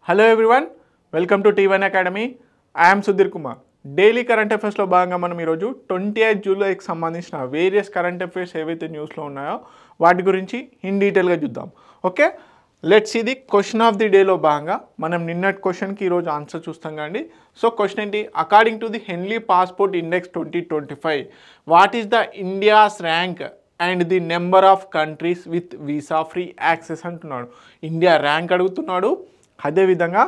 Hello everyone, welcome to T1 academy. I'm Sudheer Kumar. Daily current అఫైర్స్లో భాగంగా మనం ఈరోజు 28 జూలైకి సంబంధించిన వేరియస్ కరెంట్ అఫైర్స్ ఏవైతే న్యూస్లో ఉన్నాయో వాటి గురించి ఇన్ డీటెయిల్గా చూద్దాం. ఓకే, లెట్స్ ఇది క్వశ్చన్ ఆఫ్ ది డేలో భాగంగా మనం నిన్నటి క్వశ్చన్కి ఈరోజు ఆన్సర్ చూస్తాం కండి. సో క్వశ్చన్ ఏంటి? According to the Henley passport index 2025 what is the India's rank and the number of countries with visa free access అంటున్నాడు. ఇండియా ర్యాంక్ అడుగుతున్నాడు. అదేవిధంగా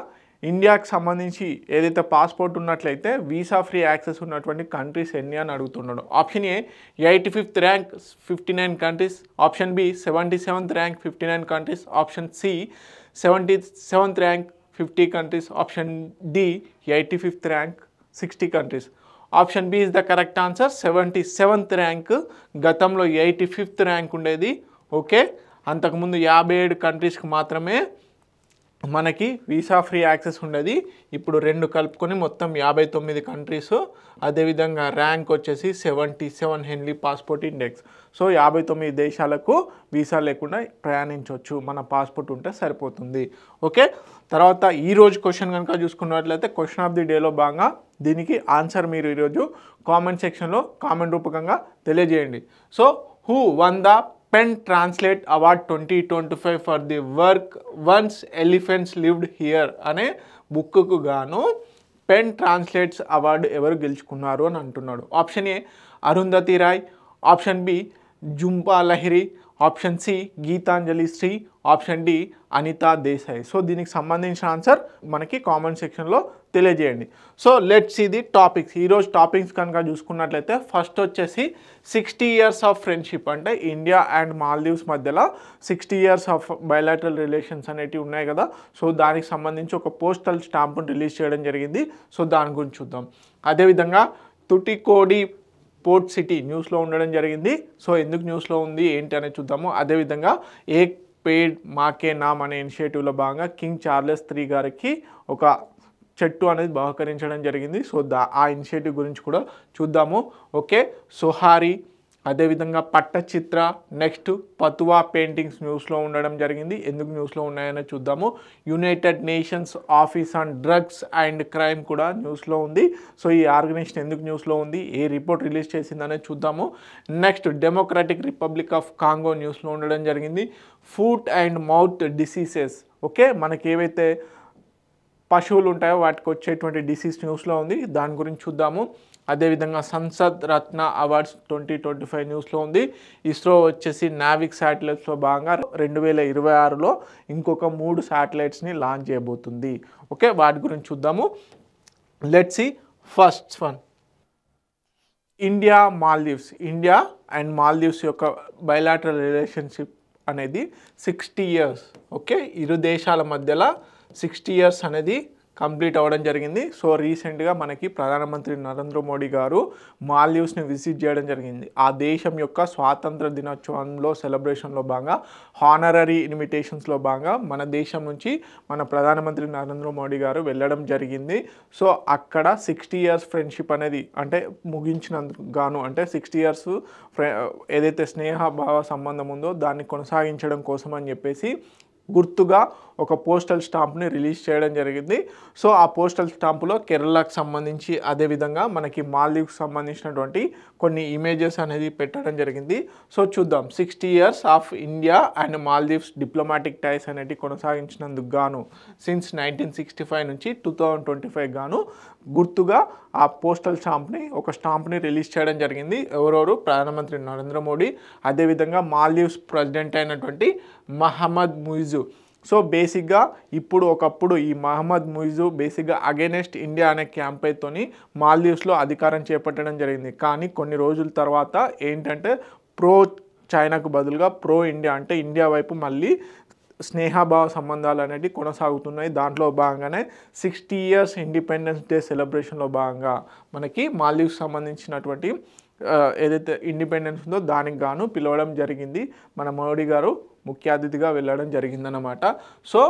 ఇండియాకి సంబంధించి ఏదైతే పాస్పోర్ట్ ఉన్నట్లయితే వీసా ఫ్రీ యాక్సెస్ ఉన్నటువంటి కంట్రీస్ ఎన్ని అని అడుగుతున్నాడు. Option A 85th rank 59 countries, option B 77th rank 59 countries, option C 77th rank 50 countries, option D 85th rank 60 countries. Option B is the correct answer. 77th rank. గతంలో 85th rank ఉండేది. Okay, అంతకుముందు 57 కంట్రీస్కి మాత్రమే మనకి visa free access ఉండేది. ఇప్పుడు రెండు కలుపుకొని మొత్తం 59 కంట్రీస్. అదేవిధంగా ర్యాంక్ వచ్చేసి 77 హెన్లీ పాస్పోర్ట్ ఇండెక్స్. సో 59 దేశాలకు వీసా లేకుండా ప్రయాణించవచ్చు, మన పాస్పోర్ట్ ఉంటే సరిపోతుంది. ఓకే, తర్వాత ఈరోజు క్వశ్చన్ కనుక చూసుకున్నట్లయితే క్వశ్చన్ ఆఫ్ ది డేలో భాగంగా దీనికి ఆన్సర్ మీరు ఈరోజు కామెంట్ సెక్షన్లో కామెంట్ రూపకంగా తెలియజేయండి. So who won the pen translate award 2025 for the work once elephants lived here అనే బుక్కు గాను పెన్ ట్రాన్స్లేట్స్ అవార్డు ఎవరు గెలుచుకున్నారు అని అంటున్నాడు. Option A Arundhati Roy, option B Jhumpa Lahiri, option C Geetanjali Shree, option D Anita Desai. So దీనికి సంబంధించిన ఆన్సర్ మనకి కామెంట్ సెక్షన్లో తెలియజేయండి. So let's see the topics. ఈరోజు టాపిక్స్ కనుక చూసుకున్నట్లయితే ఫస్ట్ వచ్చేసి 60 years ఆఫ్ ఫ్రెండ్షిప్, అంటే ఇండియా అండ్ మాల్దీవ్స్ మధ్యలో 60 years ఆఫ్ బయలాటరల్ రిలేషన్స్ అనేటివి ఉన్నాయి కదా. సో దానికి సంబంధించి ఒక పోస్టల్ స్టాంపును రిలీజ్ చేయడం జరిగింది. సో దాని గురించి చూద్దాం. అదేవిధంగా తుటికోడి పోర్ట్ సిటీ న్యూస్లో ఉండడం జరిగింది. సో ఎందుకు న్యూస్లో ఉంది ఏంటి అనేది చూద్దాము. అదేవిధంగా ఏక్ పేడ్ మాకే నామ్ అనే ఇనిషియేటివ్లో భాగంగా కింగ్ చార్లెస్ III గారికి ఒక చెట్టు అనేది బహుకరించడం జరిగింది. సో ఆ ఇనిషియేటివ్ గురించి కూడా చూద్దాము. ఓకే, సోహారీ, అదేవిధంగా పట్టచిత్ర, నెక్స్ట్ పతువా పెయింటింగ్స్ న్యూస్లో ఉండడం జరిగింది. ఎందుకు న్యూస్లో ఉన్నాయని చూద్దాము. United Nations office on drugs and crime కూడా న్యూస్లో ఉంది. సో ఈ ఆర్గనైజేషన్ ఎందుకు న్యూస్లో ఉంది, ఏ రిపోర్ట్ రిలీజ్ చేసిందనేది చూద్దాము. Next democratic republic of Congo న్యూస్లో ఉండడం జరిగింది. Foot and mouth diseases, okay, మనకి ఏవైతే పశువులు ఉంటాయో వాటికి వచ్చేటువంటి డిసీజ్ న్యూస్లో ఉంది. దాని గురించి చూద్దాము. అదేవిధంగా సంసద్ రత్న అవార్డ్స్ 2025 న్యూస్లో ఉంది. ఇస్రో వచ్చేసి నావిక్ శాటిలైట్స్లో భాగంగా 2026లో ఇంకొక 3 శాటిలైట్స్ని లాంచ్ చేయబోతుంది. ఓకే, వాటి గురించి చూద్దాము. Let's see first one. India Maldives. India and Maldives యొక్క బయలాటరల్ రిలేషన్షిప్ అనేది 60 years. ఓకే, ఇరు దేశాల మధ్యలో 60 years అనేది కంప్లీట్ అవ్వడం జరిగింది. సో రీసెంట్గా మనకి ప్రధానమంత్రి నరేంద్ర మోడీ గారు మాల్దీవ్స్ని విజిట్ చేయడం జరిగింది. ఆ దేశం యొక్క స్వాతంత్ర దినోత్సవంలో సెలబ్రేషన్లో భాగంగా హానరరీ ఇన్విటేషన్స్లో భాగంగా మన దేశం నుంచి మన ప్రధానమంత్రి నరేంద్ర మోడీ గారు వెళ్ళడం జరిగింది. సో అక్కడ 60 years ఫ్రెండ్షిప్ అనేది అంటే ముగించినందుకు గాను, అంటే 60 years ఏదైతే స్నేహభావ సంబంధం ఉందో దాన్ని కొనసాగించడం కోసం అని చెప్పేసి గుర్తుగా ఒక పోస్టల్ స్టాంప్ని రిలీజ్ చేయడం జరిగింది. సో ఆ పోస్టల్ స్టాంపులో కేరళకు సంబంధించి అదేవిధంగా మనకి మాల్దీవ్స్కి సంబంధించినటువంటి కొన్ని ఇమేజెస్ అనేది పెట్టడం జరిగింది. సో చూద్దాం. 60 years of India and Maldives diplomatic ties అనేవి కొనసాగించినందుకు గాను సిన్స్ 1965 నుంచి 2025 గాను గుర్తుగా ఆ పోస్టల్ స్టాంప్ని రిలీజ్ చేయడం జరిగింది. ఎవరెవరు? ప్రధానమంత్రి నరేంద్ర మోడీ, అదేవిధంగా మాల్దీవ్స్ ప్రెసిడెంట్ అయినటువంటి మహమ్మద్ ముయిజు. సో బేసిక్గా ఒకప్పుడు ఈ మహమ్మద్ ముయిజు బేసిక్గా అగైనెస్ట్ ఇండియా అనే క్యాంపెయిన్తోని మాల్దీవ్స్లో అధికారం చేపట్టడం జరిగింది. కానీ కొన్ని రోజుల తర్వాత ఏంటంటే ప్రో చైనాకు బదులుగా ప్రో ఇండియా, అంటే ఇండియా వైపు మళ్ళీ స్నేహభావ సంబంధాలు అనేవి కొనసాగుతున్నాయి. దాంట్లో భాగంగానే 60 years ఇండిపెండెన్స్ డే సెలబ్రేషన్లో భాగంగా మనకి మాల్దీవ్స్ సంబంధించినటువంటి ఏదైతే ఇండిపెండెన్స్ ఉందో దానికి గాను పిలవడం జరిగింది. మన మోడీ గారు ముఖ్య అతిథిగా వెళ్ళడం జరిగిందన్నమాట. సో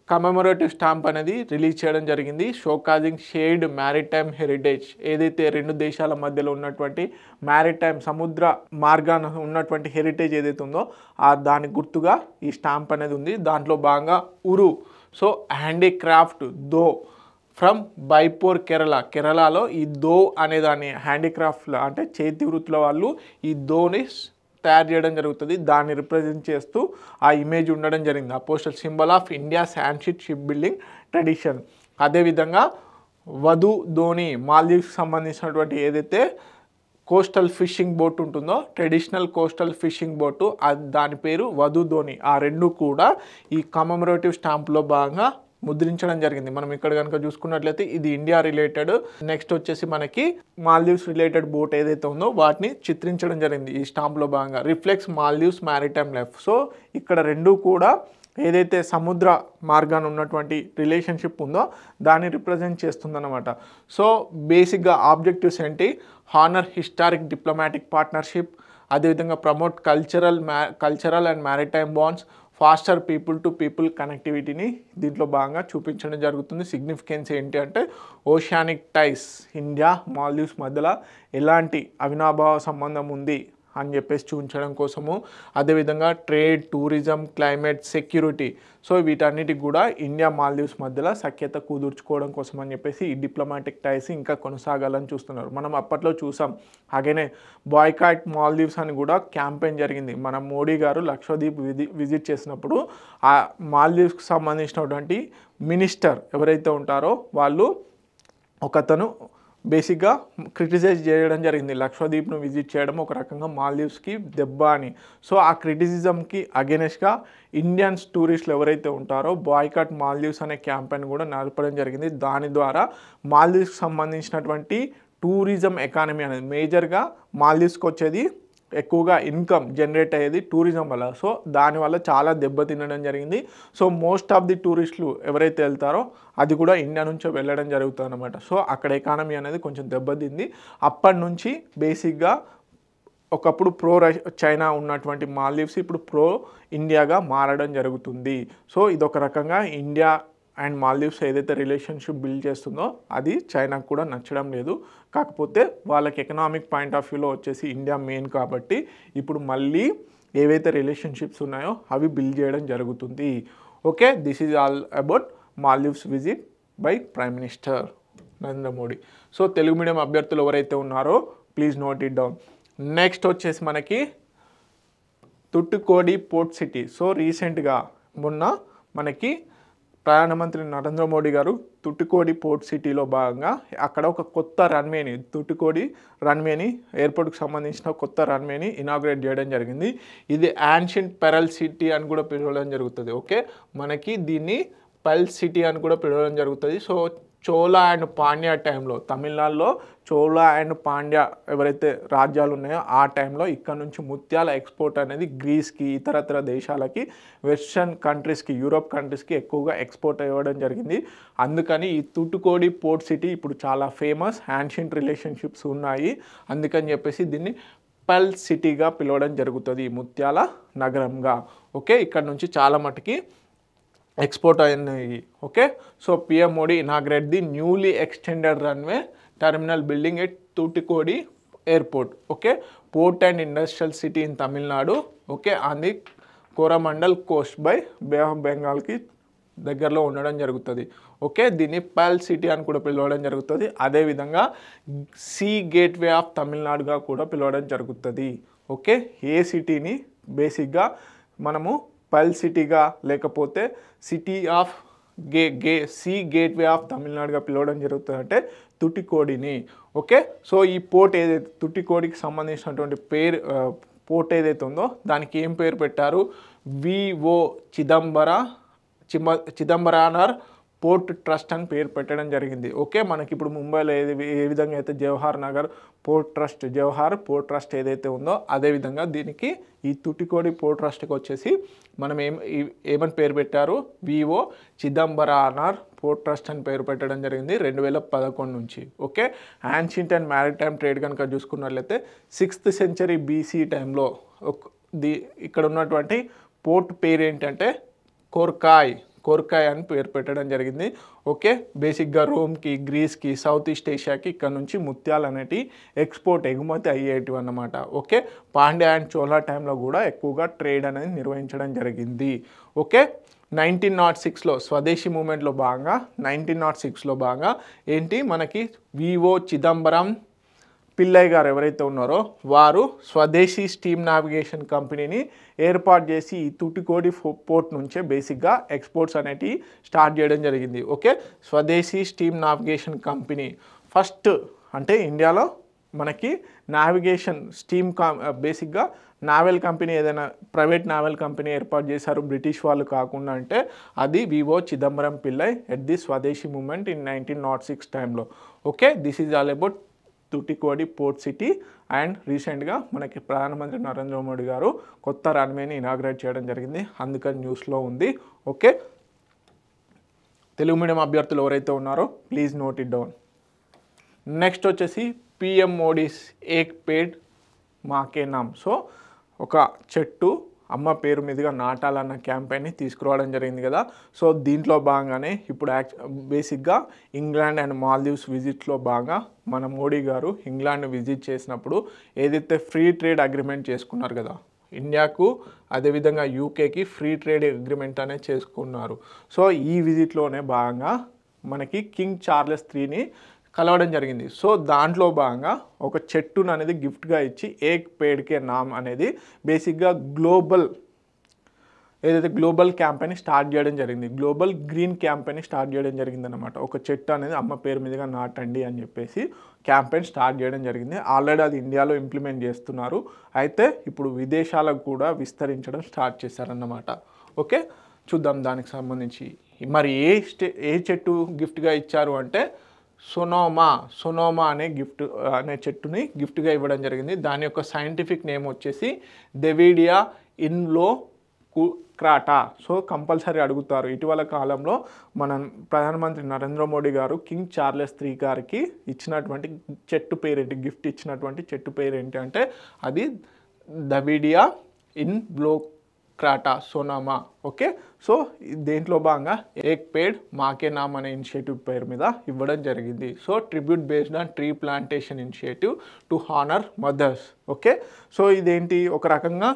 కమెమొరేటివ్ స్టాంప్ అనేది రిలీజ్ చేయడం జరిగింది. షోకాజింగ్ షేర్డ్ మ్యారిటైమ్ హెరిటేజ్, ఏదైతే రెండు దేశాల మధ్యలో ఉన్నటువంటి మ్యారిటైమ్ సముద్ర మార్గాన ఉన్నటువంటి హెరిటేజ్ ఏదైతే ఉందో దానికి గుర్తుగా ఈ స్టాంప్ అనేది ఉంది. దాంట్లో భాగంగా ఉరు సో హ్యాండీక్రాఫ్ట్ దో ఫ్రమ్ బైపోర్ కేరళలో ఈ దో అనే దాన్ని హ్యాండీక్రాఫ్ట్లో అంటే చేతి వృత్తుల వాళ్ళు ఈ దోని తయారు చేయడం జరుగుతుంది. దాన్ని రిప్రజెంట్ చేస్తూ ఆ ఇమేజ్ ఉండడం జరిగింది. A postal symbol of India sand ship ship building tradition. అదేవిధంగా వధు ధోని మాల్దీవ్స్కి సంబంధించినటువంటి ఏదైతే కోస్టల్ ఫిషింగ్ బోట్ ఉంటుందో ట్రెడిషనల్ కోస్టల్ ఫిషింగ్ బోటు దాని పేరు వధు ధోని. ఆ రెండు కూడా ఈ కమమరేటివ్ స్టాంప్లో భాగంగా ముద్రించడం జరిగింది. మనం ఇక్కడ కనుక చూసుకున్నట్లయితే ఇది ఇండియా రిలేటెడ్. నెక్స్ట్ వచ్చేసి మనకి మాల్దీవ్స్ రిలేటెడ్ బోట్ ఏదైతే ఉందో వాటిని చిత్రించడం జరిగింది ఈ స్టాంప్లో భాగంగా. Reflects Maldives maritime life. So ఇక్కడ రెండు కూడా ఏదైతే సముద్ర మార్గాన్ని ఉన్నటువంటి రిలేషన్షిప్ ఉందో దాన్ని రిప్రజెంట్ చేస్తుందన్నమాట. సో బేసిక్గా ఆబ్జెక్టివ్స్ ఏంటి? హానర్ హిస్టారిక్ డిప్లొమాటిక్ పార్ట్నర్షిప్, అదేవిధంగా promote cultural and maritime bonds, foster people to people కనెక్టివిటీని దీంట్లో భాగంగా చూపించడం జరుగుతుంది. సిగ్నిఫికెన్స్ ఏంటి అంటే ఓషియానిక్ టైస్, ఇండియా మాల్దీవ్స్ మధ్యలో ఎలాంటి అవినాభావ సంబంధం ఉంది అని చెప్పేసి చూపించడం కోసము, అదేవిధంగా trade, tourism, climate, security. So వీటన్నిటికి కూడా ఇండియా మాల్దీవ్స్ మధ్యలో సఖ్యత కుదుర్చుకోవడం కోసం అని చెప్పేసి ఈ డిప్లొమాటిక్ టైస్ ఇంకా కొనసాగాలని చూస్తున్నారు. మనం అప్పట్లో చూసాం. అలాగనే బాయ్కాట్ మాల్దీవ్స్ అని కూడా క్యాంపెయిన్ జరిగింది. మన మోడీ గారు లక్షద్వీప్ విజిట్ చేసినప్పుడు ఆ మాల్దీవ్స్కి సంబంధించినటువంటి మినిస్టర్ ఎవరైతే ఉంటారో వాళ్ళు ఒకతను బేసిక్గా క్రిటిసైజ్ చేయడం జరిగింది. లక్షద్వీప్ను విజిట్ చేయడం ఒక రకంగా మాల్దీవ్స్కి దెబ్బ అని. సో ఆ క్రిటిసిజంకి అగెనెస్ట్గా ఇండియన్స్ టూరిస్టులు ఎవరైతే ఉంటారో బాయ్కాట్ మాల్దీవ్స్ అనే క్యాంపెయిన్ కూడా నడపడం జరిగింది. దాని ద్వారా మాల్దీవ్స్కి సంబంధించినటువంటి టూరిజం ఎకానమీ అనేది మేజర్గా మాల్దీవ్స్కి వచ్చేది ఎక్కువగా ఇన్కమ్ జనరేట్ అయ్యేది టూరిజం వల్ల. సో దానివల్ల చాలా దెబ్బతినడం జరిగింది. సో మోస్ట్ ఆఫ్ ది టూరిస్టులు ఎవరైతే వెళ్తారో అది కూడా ఇండియా నుంచే వెళ్ళడం జరుగుతుంది అన్నమాట. సో అక్కడ ఎకానమీ అనేది కొంచెం దెబ్బతింది. అప్పటి నుంచి బేసిక్గా ఒకప్పుడు ప్రో చైనా ఉన్నటువంటి మాల్దీవ్స్ ఇప్పుడు ప్రో ఇండియాగా మారడం జరుగుతుంది. సో ఇదొక రకంగా ఇండియా అండ్ మాల్దీవ్స్ ఏదైతే రిలేషన్షిప్ బిల్డ్ చేస్తుందో అది చైనాకు కూడా నచ్చడం లేదు. కాకపోతే వాళ్ళకి ఎకనామిక్ పాయింట్ ఆఫ్ వ్యూలో వచ్చేసి ఇండియా మెయిన్ కాబట్టి ఇప్పుడు మళ్ళీ ఏవైతే రిలేషన్షిప్స్ ఉన్నాయో అవి బిల్డ్ చేయడం జరుగుతుంది. Okay, this is all about Maldives visit by prime minister Narendra Modi. So Telugu medium అభ్యర్థులు ఎవరైతే ఉన్నారో please note it down. Next వచ్చేసి మనకి తుట్టుకోడి పోర్ట్ సిటీ. సో రీసెంట్గా మొన్న మనకి ప్రధానమంత్రి నరేంద్ర మోడీ గారు తుట్టుకోడి పోర్ట్ సిటీలో భాగంగా అక్కడ ఒక కొత్త రన్వేని తుట్టుకోడి రన్వేని ఎయిర్పోర్ట్కి సంబంధించిన కొత్త రన్వేని ఇనాగ్రేట్ చేయడం జరిగింది. ఇది యాన్షియంట్ పెరల్ సిటీ అని కూడా పిలవడం జరుగుతుంది. ఓకే, మనకి దీన్ని పల్ సిటీ అని కూడా పిలవడం జరుగుతుంది. సో చోళా అండ్ పాండ్యా టైంలో తమిళనాడులో చోళా అండ్ పాండ్యా ఎవరైతే రాజ్యాలు ఉన్నాయో ఆ టైంలో ఇక్కడ నుంచి ముత్యాల ఎక్స్పోర్ట్ అనేది గ్రీస్కి ఇతరత్ర దేశాలకి వెస్టర్న్ కంట్రీస్కి యూరోప్ కంట్రీస్కి ఎక్కువగా ఎక్స్పోర్ట్ అవ్వడం జరిగింది. అందుకని ఈ తుట్టుకోడి పోర్ట్ సిటీ ఇప్పుడు చాలా ఫేమస్. యాన్షియంట్ రిలేషన్షిప్స్ ఉన్నాయి అందుకని చెప్పేసి దీన్ని పల్ సిటీగా పిలవడం జరుగుతుంది, ముత్యాల నగరంగా. ఓకే, ఇక్కడ నుంచి చాలా మటుకి ఎక్స్పోర్ట్ అయినాయి. Okay, so PM Modi inaugurate the newly extended runway terminal building at Thoothukudi airport. Okay, port and industrial city in Tamil Nadu. Okay, on the Coromandel coast by bay of బెంగాల్కి దగ్గరలో ఉండడం జరుగుతుంది. ఓకే, దీన్ని పల్ సిటీ అని కూడా పిలవడం జరుగుతుంది. అదేవిధంగా సీ గేట్వే ఆఫ్ తమిళనాడుగా కూడా పిలవడం జరుగుతుంది. ఓకే, ఏ సిటీని బేసిక్గా మనము పల్ సిటీగా లేకపోతే city of sea gateway of తమిళనాడుగా పిలవడం జరుగుతుంది అంటే తుటికోడిని. ఓకే, సో ఈ పోర్ట్ ఏదైతే తుటికోడికి సంబంధించినటువంటి పోర్ట్ ఏదైతే ఉందో దానికి ఏం పేరు పెట్టారు? విఓ చిదంబరానర్ పోర్ట్ ట్రస్ట్ అని పేరు పెట్టడం జరిగింది. ఓకే, మనకి ఇప్పుడు ముంబైలో ఏ విధంగా అయితే Jawahar Nagar port trust Jawahar port trust ఏదైతే ఉందో అదేవిధంగా దీనికి ఈ తుటికోడి పోర్ట్ ట్రస్ట్కి వచ్చేసి మనం ఏమని పేరు పెట్టారు? విఓ చిదంబరానర్ పోర్ట్ ట్రస్ట్ అని పేరు పెట్టడం జరిగింది 2011 నుంచి. Okay, ancient and maritime trade కనుక చూసుకున్నట్లయితే 6th century BC టైంలో ఇక్కడ ఉన్నటువంటి పోర్ట్ పేరు ఏంటంటే కోర్కాయ్ అని పేరు పెట్టడం జరిగింది. ఓకే, బేసిక్గా రోమ్కి గ్రీస్కి సౌత్ ఈస్ట్ ఏషియాకి ఇక్కడ నుంచి ముత్యాలు అనేటి ఎగుమతి అయ్యేటివి అన్నమాట. ఓకే, పాండ్యా అండ్ చోళా టైంలో కూడా ఎక్కువగా ట్రేడ్ అనేది నిర్వహించడం జరిగింది. ఓకే, 1906లో స్వదేశీ మూమెంట్లో భాగంగా 1906లో భాగంగా ఏంటి మనకి వివో చిదంబరం పిల్లై గారు ఎవరైతే ఉన్నారో వారు స్వదేశీ స్టీమ్ నావిగేషన్ కంపెనీని ఏర్పాటు చేసి ఈ తూటికోడి పోర్ట్ నుంచే బేసిక్గా ఎక్స్పోర్ట్స్ అనేటివి స్టార్ట్ చేయడం జరిగింది. ఓకే, స్వదేశీ స్టీమ్ నావిగేషన్ కంపెనీ ఫస్ట్ అంటే ఇండియాలో మనకి నావిగేషన్ స్టీమ్ బేసిక్గా నావెల్ కంపెనీ ఏదైనా ప్రైవేట్ నావెల్ కంపెనీ ఏర్పాటు చేశారు బ్రిటిష్ వాళ్ళు కాకుండా అంటే అది V O Chidambaram Pillai at the Swadeshi movement in 1906 టైంలో. Okay, this is all about Thoothukudi port city and రీసెంట్గా మనకి ప్రధానమంత్రి నరేంద్ర మోడీ గారు కొత్త రన్వేని ఇనాగ్రేట్ చేయడం జరిగింది, అందుకని న్యూస్లో ఉంది. ఓకే, తెలుగు మీడియం అభ్యర్థులు ఎవరైతే ఉన్నారో please note it down. Next వచ్చేసి పిఎం మోడీస్ ఏక్ పేడ్ మాకే నామ్. సో ఒక చెట్టు అమ్మ పేరు మీదుగా నాటాలన్న క్యాంపెయిన్ని తీసుకురావడం జరిగింది కదా. సో దీంట్లో భాగంగానే ఇప్పుడు బేసిక్గా ఇంగ్లాండ్ అండ్ మాల్దీవ్స్ విజిట్లో భాగంగా మన మోడీ గారు ఇంగ్లాండ్ విజిట్ చేసినప్పుడు ఏదైతే ఫ్రీ ట్రేడ్ అగ్రిమెంట్ చేసుకున్నారు కదా ఇండియాకు, అదేవిధంగా యూకేకి ఫ్రీ ట్రేడ్ అగ్రిమెంట్ అనేది చేసుకున్నారు. సో ఈ విజిట్లోనే భాగంగా మనకి కింగ్ చార్లెస్ IIIని కలవడం జరిగింది. సో దాంట్లో భాగంగా ఒక చెట్టును అనేది గిఫ్ట్గా ఇచ్చి ఏక్ పేడ్కే నామ్ అనేది బేసిక్గా గ్లోబల్ క్యాంపెయిన్ స్టార్ట్ చేయడం జరిగింది, గ్లోబల్ గ్రీన్ క్యాంపెయిన్ స్టార్ట్ చేయడం జరిగింది అనమాట. ఒక చెట్టు అనేది అమ్మ పేరు మీదుగా నాటండి అని చెప్పేసి క్యాంపెయిన్ స్టార్ట్ చేయడం జరిగింది. ఆల్రెడీ అది ఇండియాలో ఇంప్లిమెంట్ చేస్తున్నారు, అయితే ఇప్పుడు విదేశాలకు కూడా విస్తరించడం స్టార్ట్ చేశారన్నమాట. ఓకే, చూద్దాం దానికి సంబంధించి. మరి ఏ చెట్టు గిఫ్ట్గా ఇచ్చారు అంటే సొనోమా అనే చెట్టుని గిఫ్ట్గా ఇవ్వడం జరిగింది. దాని యొక్క సైంటిఫిక్ నేమ్ వచ్చేసి డెవిడియా ఇన్లోక్రాటా. సో కంపల్సరీ అడుగుతారు. ఇటీవల కాలంలో మన ప్రధానమంత్రి నరేంద్ర మోడీ గారు కింగ్ చార్లెస్ III గారికి ఇచ్చినటువంటి చెట్టు పేరేంటి, గిఫ్ట్ ఇచ్చినటువంటి చెట్టు పేరేంటి అంటే అది డెవిడియా ఇన్లోక్రాటా సొనోమా. ఓకే, సో దేంట్లో భాగంగా ఏక్ పేడ్ మాకే నామ్ అనే ఇనిషియేటివ్ పేరు మీద ఇవ్వడం జరిగింది. So tribute based on tree plantation initiative to honour mothers. Okay, so ఇదేంటి ఒక రకంగా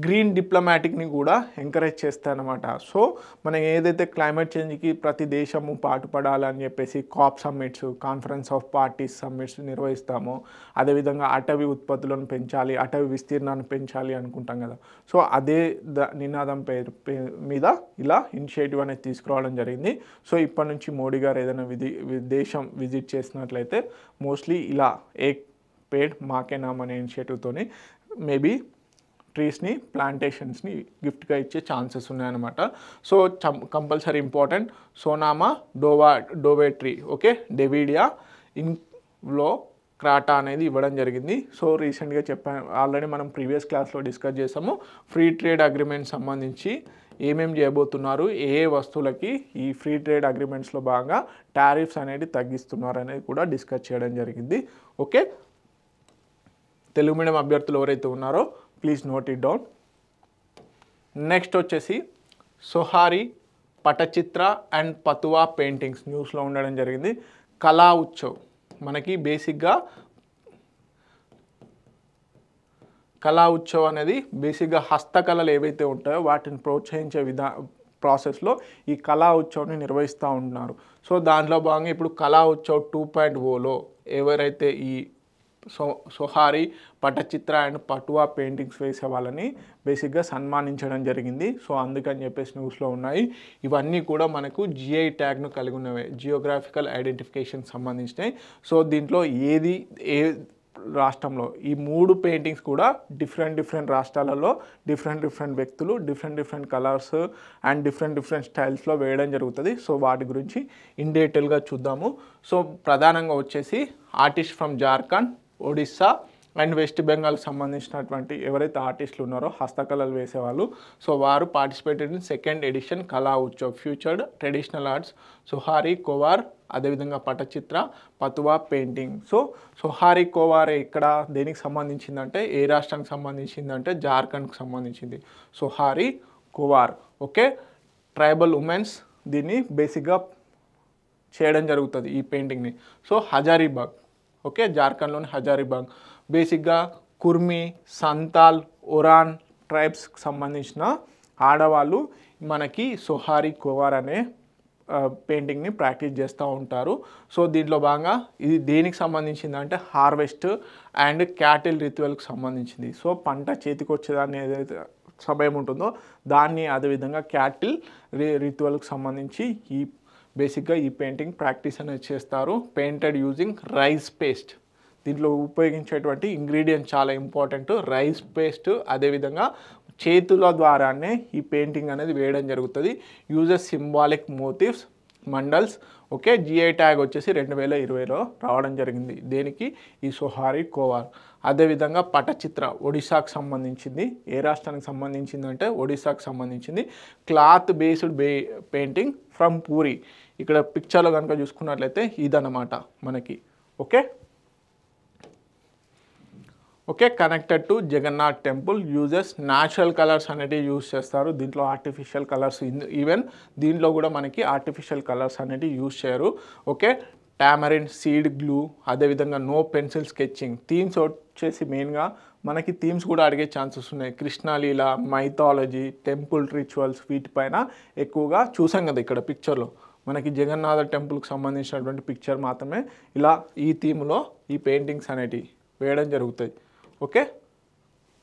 గ్రీన్ డిప్లొమాటిక్ని కూడా ఎంకరేజ్ చేస్తారనమాట. సో మనం ఏదైతే క్లైమేట్ చేంజ్కి ప్రతి దేశము పాటుపడాలని చెప్పేసి COP summits, conference of parties summits నిర్వహిస్తామో, అదేవిధంగా అటవీ ఉత్పత్తులను పెంచాలి, అటవీ విస్తీర్ణాన్ని పెంచాలి అనుకుంటాం కదా. సో అదే నినాదం మీద ఇలా ఇనిషియేటివ్ అనేది తీసుకురావడం జరిగింది. సో ఇప్పటి నుంచి మోడీ గారు ఏదైనా దేశం విజిట్ చేసినట్లయితే మోస్ట్లీ ఇలా ఏక్ పేడ్ మాకే నామ్ అనే ఇనిషియేటివ్తోని మేబీ ట్రీస్ని ప్లాంటేషన్స్ని గిఫ్ట్గా ఇచ్చే ఛాన్సెస్ ఉన్నాయన్నమాట. సో కంపల్సరీ ఇంపార్టెంట్ సోనామా dove tree. Okay, Davidia involucrata అనేది ఇవ్వడం జరిగింది. సో రీసెంట్గా చెప్పాను, ఆల్రెడీ మనం ప్రీవియస్ క్లాస్లో డిస్కస్ చేసాము. ఫ్రీ ట్రేడ్ అగ్రిమెంట్ సంబంధించి ఏమేమి చేయబోతున్నారు, ఏ వస్తువులకి ఈ ఫ్రీ ట్రేడ్ అగ్రిమెంట్స్లో భాగంగా టారిఫ్స్ అనేది తగ్గిస్తున్నారు అనేది కూడా డిస్కస్ చేయడం జరిగింది. ఓకే, తెలుగు మీడియం అభ్యర్థులు ఎవరైతే ఉన్నారో please note it down. Next వచ్చేసి సోహారీ పటచిత్ర అండ్ పతువా పెయింటింగ్స్ న్యూస్లో ఉండడం జరిగింది. కళా ఉత్సవ్ మనకి బేసిక్గా కళా ఉత్సవ్ అనేది బేసిక్గా హస్తకళలు ఏవైతే ఉంటాయో వాటిని ప్రోత్సహించే ప్రాసెస్లో ఈ కళా ఉత్సవ్ని నిర్వహిస్తూ ఉంటున్నారు. సో దాంట్లో భాగంగా ఇప్పుడు కళా ఉత్సవ్ 2.0లో ఎవరైతే ఈ సోహారీ పటచిత్ర అండ్ పటువా పెయింటింగ్స్ వేసే వాళ్ళని బేసిక్గా సన్మానించడం జరిగింది. సో అందుకని చెప్పేసి న్యూస్లో ఉన్నాయి. ఇవన్నీ కూడా మనకు GI ట్యాగ్ను కలిగి ఉన్నవే, జియోగ్రాఫికల్ ఐడెంటిఫికేషన్ సంబంధించినవి. సో దీంట్లో ఏ రాష్ట్రంలో ఈ 3 పెయింటింగ్స్ కూడా డిఫరెంట్ రాష్ట్రాలలో డిఫరెంట్ వ్యక్తులు డిఫరెంట్ కలర్స్ అండ్ డిఫరెంట్ స్టైల్స్లో వేయడం జరుగుతుంది. సో వాటి గురించి ఇన్ డీటెయిల్గా చూద్దాము. సో ప్రధానంగా వచ్చేసి artist from Jharkhand, Odisha and West బెంగాల్కి సంబంధించినటువంటి ఎవరైతే ఆర్టిస్టులు ఉన్నారో హస్తకళలు వేసేవాళ్ళు, సో వారు participated in 2nd edition Kala Utsav featured traditional arts Sohrai Khovar, అదేవిధంగా పటచిత్ర పతువా పెయింటింగ్. సో సోహారీ కోవార్ ఇక్కడ దేనికి సంబంధించిందంటే, ఏ రాష్ట్రానికి సంబంధించిందంటే జార్ఖండ్కి సంబంధించింది సోహారీ కోవార్. ఓకే, ట్రైబల్ ఉమెన్స్ దీన్ని బేసిక్గా చేయడం జరుగుతుంది ఈ పెయింటింగ్ని. సో హజారీబాగ్, ఓకే, జార్ఖండ్లోని హజారీబాగ్ బేసిక్గా కుర్మి, సంతాల్, ఒరాన్ ట్రైబ్స్కి సంబంధించిన ఆడవాళ్ళు మనకి సోహారి కోవార్ అనే పెయింటింగ్ని ప్రాక్టీస్ చేస్తూ ఉంటారు. సో దీంట్లో భాగంగా ఇది దేనికి సంబంధించింది అంటే హార్వెస్ట్ అండ్ క్యాటిల్ రిచువల్కి సంబంధించింది. సో పంట చేతికి వచ్చేదాన్ని ఏదైతే సమయం ఉంటుందో దాన్ని, అదేవిధంగా క్యాటిల్ రిచువల్కి సంబంధించి ఈ బేసిక్గా ఈ పెయింటింగ్ ప్రాక్టీస్ అనేది చేస్తారు. Painted using rice paste. దీంట్లో ఉపయోగించేటువంటి ఇంగ్రీడియంట్ చాలా ఇంపార్టెంట్, రైస్ పేస్ట్. అదేవిధంగా చేతుల ద్వారానే ఈ పెయింటింగ్ అనేది వేయడం జరుగుతుంది. Uses symbolic motifs mandalas. Okay, GI tag వచ్చేసి 2020లో రావడం జరిగింది. దేనికి? ఈ సోహారి కోవార్. అదేవిధంగా పటచిత్ర ఒడిశాకు సంబంధించింది. ఏ రాష్ట్రానికి సంబంధించింది అంటే ఒడిశాకు సంబంధించింది. Cloth based painting from Puri. ఇక్కడ పిక్చర్లో కనుక చూసుకున్నట్లయితే ఇదన్నమాట మనకి. Okay, connected to Jagannath temple. Uses natural colours అనేటివి యూజ్ చేస్తారు. దీంట్లో ఆర్టిఫిషియల్ కలర్స్, ఈవెన్ దీంట్లో కూడా మనకి ఆర్టిఫిషియల్ కలర్స్ అనేటివి యూజ్ చేయరు. ఓకే, టామరిన్ సీడ్ గ్లూ, అదేవిధంగా నో పెన్సిల్ స్కెచింగ్. థీమ్స్ వచ్చేసి మెయిన్గా మనకి థీమ్స్ కూడా అడిగే ఛాన్సెస్ ఉన్నాయి. కృష్ణలీల, మైథాలజీ, టెంపుల్ రిచువల్స్, వీటిపైన ఎక్కువగా చూసాం కదా ఇక్కడ పిక్చర్లో. మనకి జగన్నాథ టెంపుల్కి సంబంధించినటువంటి పిక్చర్ మాత్రమే ఇలా ఈ థీమ్లో ఈ పెయింటింగ్స్ అనేటివి వేయడం జరుగుతాయి. ఓకే,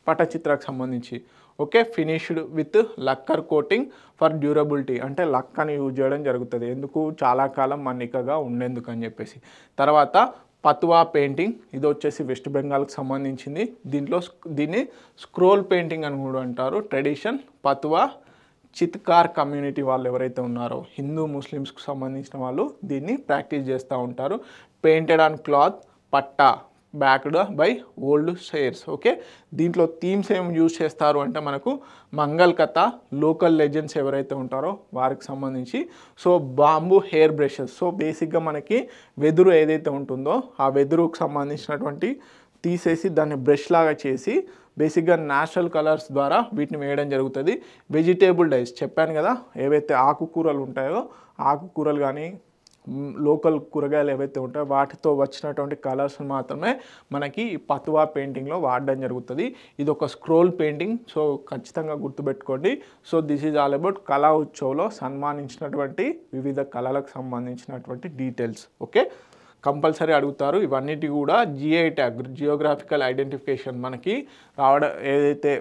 పటచిత్రకు సంబంధించి. Okay, finished with lacquer coating for durability. అంటే లక్కని యూజ్ చేయడం జరుగుతుంది. ఎందుకు? చాలా కాలం మన్నికగా ఉండేందుకు అని చెప్పేసి. తర్వాత పతువా పెయింటింగ్. ఇది వచ్చేసి వెస్ట్ బెంగాల్కి సంబంధించింది. దీన్ని స్క్రోల్ పెయింటింగ్ అని కూడా అంటారు. ట్రెడిషన్ పతువా చిత్కార్ కమ్యూనిటీ వాళ్ళు ఎవరైతే ఉన్నారో హిందూ ముస్లిమ్స్కి సంబంధించిన వాళ్ళు దీన్ని ప్రాక్టీస్ చేస్తూ ఉంటారు. Painted on cloth patta backed by old shares. Okay, దీంట్లో థీమ్స్ ఏం యూజ్ చేస్తారు అంటే మనకు మంగళ కథ, లోకల్ లెజెండ్స్ ఎవరైతే ఉంటారో వారికి సంబంధించి. So bamboo hair brushes. So బేసిక్గా మనకి వెదురు ఏదైతే ఉంటుందో ఆ వెదురుకు సంబంధించినటువంటి తీసేసి దాన్ని బ్రష్ లాగా చేసి బేసిక్గా న్యాచురల్ కలర్స్ ద్వారా వీటిని వేయడం జరుగుతుంది. వెజిటేబుల్ డైస్ చెప్పాను కదా, ఏవైతే ఆకుకూరలు ఉంటాయో ఆకుకూరలు కానీ లోకల్ కూరగాయలు ఏవైతే ఉంటాయో వాటితో వచ్చినటువంటి కలర్స్ మాత్రమే మనకి ఈ పతువా పెయింటింగ్లో వాడడం జరుగుతుంది. ఇది ఒక స్క్రోల్ పెయింటింగ్. సో ఖచ్చితంగా గుర్తుపెట్టుకోండి. So this is all about కళా ఉత్సవ్లో సన్మానించినటువంటి వివిధ కళలకు సంబంధించినటువంటి డీటెయిల్స్. ఓకే, కంపల్సరీ అడుగుతారు. ఇవన్నిటి కూడా జిఐ ట్యాగ్, జియోగ్రాఫికల్ ఐడెంటిఫికేషన్ మనకి రావడం. ఏదైతే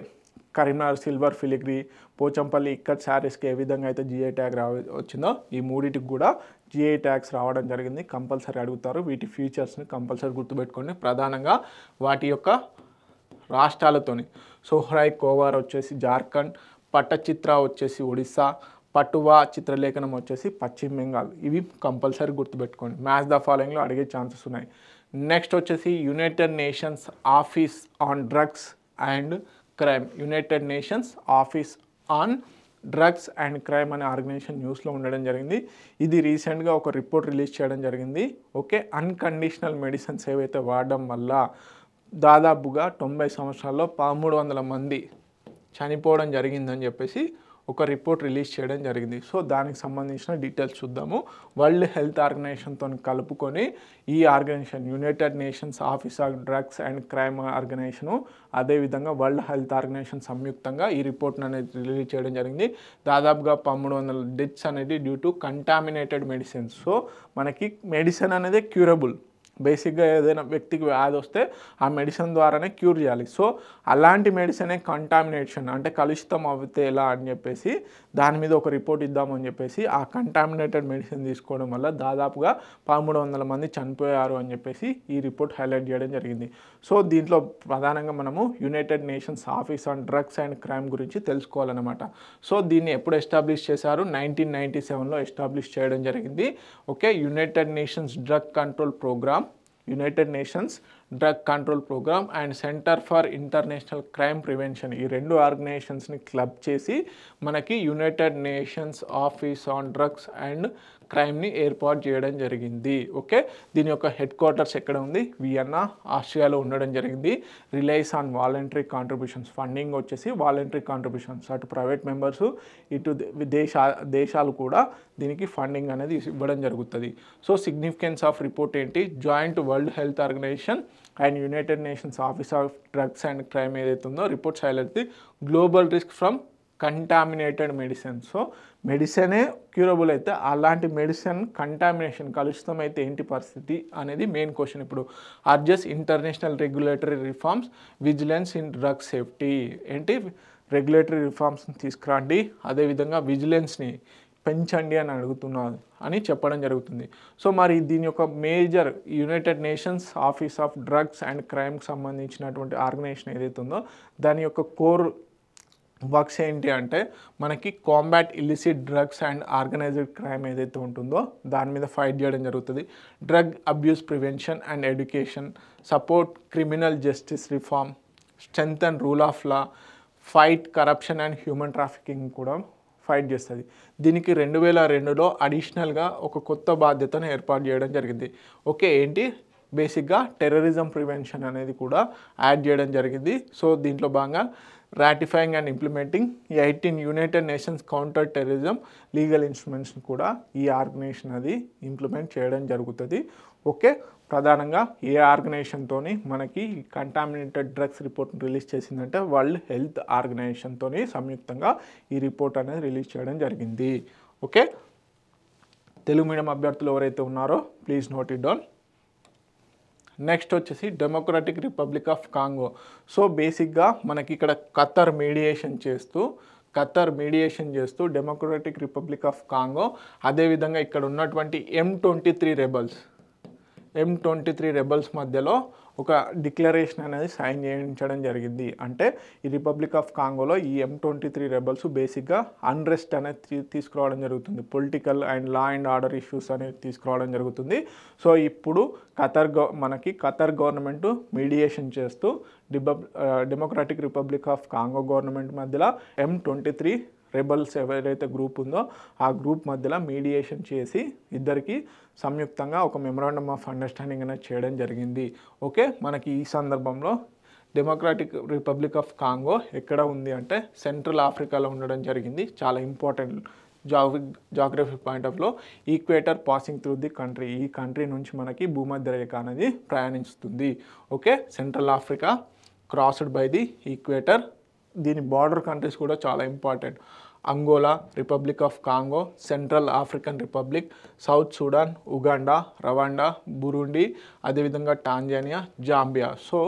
కరీంనగర్ సిల్వర్ ఫిలిగ్రీ, పోచంపల్లి ఇక్కత్ శారీస్కి ఏ విధంగా అయితే జిఐ ట్యాగ్ వచ్చిందో ఈ మూడింటికి కూడా జిఐ ట్యాగ్స్ రావడం జరిగింది. కంపల్సరీ అడుగుతారు. వీటి ఫీచర్స్ని కంపల్సరీ గుర్తుపెట్టుకోండి. ప్రధానంగా వాటి యొక్క రాష్ట్రాలతోని. సోహ్రాయ్ కోవార్ వచ్చేసి జార్ఖండ్, పట్టచిత్ర వచ్చేసి ఒడిస్సా, పటువా చిత్రలేఖనం వచ్చేసి పశ్చిమ బెంగాల్. ఇవి కంపల్సరీ గుర్తుపెట్టుకోండి. మ్యాచ్ ద ఫాలోయింగ్లో అడిగే ఛాన్సెస్ ఉన్నాయి. నెక్స్ట్ వచ్చేసి United Nations office on drugs and crime. United Nations office on drugs and crime అనే ఆర్గనైజేషన్ న్యూస్లో ఉండడం జరిగింది. ఇది రీసెంట్గా ఒక రిపోర్ట్ రిలీజ్ చేయడం జరిగింది. ఓకే, అన్కండిషనల్ మెడిసిన్స్ ఏవైతే వాడడం వల్ల దాదాపుగా 90 సంవత్సరాల్లో 1300 మంది చనిపోవడం జరిగిందని చెప్పేసి ఒక రిపోర్ట్ రిలీజ్ చేయడం జరిగింది. సో దానికి సంబంధించిన డీటెయిల్స్ చూద్దాము. వరల్డ్ హెల్త్ ఆర్గనైజేషన్తో కలుపుకొని ఈ organisation United Nations office of drugs and Crime organisation, అదేవిధంగా వరల్డ్ హెల్త్ ఆర్గనైజేషన్ సంయుక్తంగా ఈ రిపోర్ట్ని అనేది రిలీజ్ చేయడం జరిగింది. దాదాపుగా 1300 డెత్స్ అనేది due to contaminated medicines. So మనకి మెడిసిన్ అనేది క్యూరబుల్. బేసిక్గా ఏదైనా వ్యక్తికి వ్యాధి వస్తే ఆ మెడిసిన్ ద్వారానే క్యూర్ చేయాలి. సో అలాంటి మెడిసినే కంటామినేషన్ అంటే కలుషితం అవుతే ఎలా అని చెప్పేసి దాని మీద ఒక రిపోర్ట్ ఇద్దామని చెప్పేసి ఆ కంటామినేటెడ్ మెడిసిన్ తీసుకోవడం వల్ల దాదాపుగా 1300 మంది చనిపోయారు అని చెప్పేసి ఈ రిపోర్ట్ హైలైట్ చేయడం జరిగింది. సో దీంట్లో ప్రధానంగా మనము United Nations office on drugs and crime గురించి తెలుసుకోవాలన్నమాట. సో దీన్ని ఎప్పుడు ఎస్టాబ్లిష్ చేశారు? 1997లో ఎస్టాబ్లిష్ చేయడం జరిగింది. Okay, United Nations drug control programme, United Nations drug control programme and centre for international crime prevention. ఈ రెండు ఆర్గనైజేషన్స్ని క్లబ్ చేసి మనకి United Nations office on drugs and క్రైమ్ని ఏర్పాటు చేయడం జరిగింది. ఓకే, దీని యొక్క హెడ్ క్వార్టర్స్ ఎక్కడ ఉంది? వియన్నా, ఆస్ట్రియాలో ఉండడం జరిగింది. Relies on voluntary contributions. Funding వచ్చేసి వాలంటరీ కాంట్రిబ్యూషన్స్. అటు ప్రైవేట్ మెంబర్సు ఇటు దేశాలు కూడా దీనికి ఫండింగ్ అనేది ఇవ్వడం జరుగుతుంది. సో సిగ్నిఫికెన్స్ ఆఫ్ రిపోర్ట్ ఏంటి? Joint World Health Organization and United Nations office of drugs and crime ఏదైతే ఉందో reports highlight the global risk from contaminated medicine. So మెడిసినే క్యూరబుల్ అయితే అలాంటి మెడిసిన్ కంటామినేషన్ కలుషితం అయితే ఏంటి పరిస్థితి అనేది మెయిన్ క్వశ్చన్. ఇప్పుడు urges international regulatory reforms vigilance in drug safety. ఏంటి రెగ్యులేటరీ రిఫార్మ్స్ని తీసుకురండి, అదేవిధంగా విజిలెన్స్ని పెంచండి అని అడుగుతున్నారు అని చెప్పడం జరుగుతుంది. సో మరి దీని యొక్క major United Nations office of drugs and క్రైమ్కి సంబంధించినటువంటి ఆర్గనైజేషన్ ఏదైతే ఉందో దాని యొక్క కోర్ వర్క్స్ ఏంటి అంటే మనకి combat illicit drugs and organised crime ఏదైతే ఉంటుందో దాని మీద ఫైట్ చేయడం జరుగుతుంది. Drug abuse prevention and education, support criminal justice reform, strengthen rule of law, fight corruption and human trafficking కూడా ఫైట్ చేస్తుంది. దీనికి 2002లో అడిషనల్గా ఒక కొత్త బాధ్యతను ఏర్పాటు చేయడం జరిగింది. ఓకే, ఏంటి బేసిక్గా టెర్రరిజం ప్రివెన్షన్ అనేది కూడా యాడ్ చేయడం జరిగింది. సో దీంట్లో భాగంగా ratifying and implementing 18 United Nations counter terrorism legal ఇన్స్ట్రుమెంట్స్ని కూడా ఈ ఆర్గనైజేషన్ అది ఇంప్లిమెంట్ చేయడం జరుగుతుంది. ఓకే, ప్రధానంగా ఏ ఆర్గనైజేషన్తో మనకి కంటామినేటెడ్ డ్రగ్స్ రిపోర్ట్ని రిలీజ్ చేసిందంటే వరల్డ్ హెల్త్ ఆర్గనైజేషన్తో సంయుక్తంగా ఈ రిపోర్ట్ అనేది రిలీజ్ చేయడం జరిగింది. ఓకే, తెలుగు మీడియం అభ్యర్థులు ఎవరైతే ఉన్నారో please note it down. Next వచ్చేసి democratic republic of Congo. So బేసిక్గా మనకి ఇక్కడ ఖతర్ మీడియేషన్ చేస్తూ డెమోక్రటిక్ రిపబ్లిక్ ఆఫ్ కాంగో, అదేవిధంగా ఇక్కడ ఉన్నటువంటి M23 రెబల్స్ మధ్యలో ఒక డిక్లరేషన్ అనేది సైన్ చేయించడం జరిగింది. అంటే ఈ రిపబ్లిక్ ఆఫ్ కాంగోలో ఈ M23 రెబల్స్ బేసిక్గా అన్రెస్ట్ అనేది తీసుకురావడం జరుగుతుంది, political and law and order issues అనేది తీసుకురావడం జరుగుతుంది. సో ఇప్పుడు ఖతర్ గవర్నమెంట్ మీడియేషన్ చేస్తూ democratic republic of Congo government మధ్యలో M23 రెబల్స్ ఎవరైతే గ్రూప్ ఉందో ఆ గ్రూప్ మధ్యలో మీడియేషన్ చేసి ఇద్దరికి సంయుక్తంగా ఒక మెమరాండమ్ ఆఫ్ అండర్స్టాండింగ్ అనేది చేయడం జరిగింది. ఓకే, మనకి ఈ సందర్భంలో డెమోక్రటిక్ రిపబ్లిక్ ఆఫ్ కాంగో ఎక్కడ ఉంది అంటే సెంట్రల్ ఆఫ్రికాలో ఉండడం జరిగింది. చాలా ఇంపార్టెంట్ జాగ్రఫీ పాయింట్ ఆఫ్ లో equator passing through the country. ఈ కంట్రీ నుంచి మనకి భూమధ్య రేఖ అనేది ప్రయాణిస్తుంది. Okay, central Africa crossed by the equator. దీని బార్డర్ కంట్రీస్ కూడా చాలా important. Angola, republic of Congo, central African republic, south Sudan, Uganda, Rwanda, Burundi, అదేవిధంగా టాంజానియా, జాంబియా. సో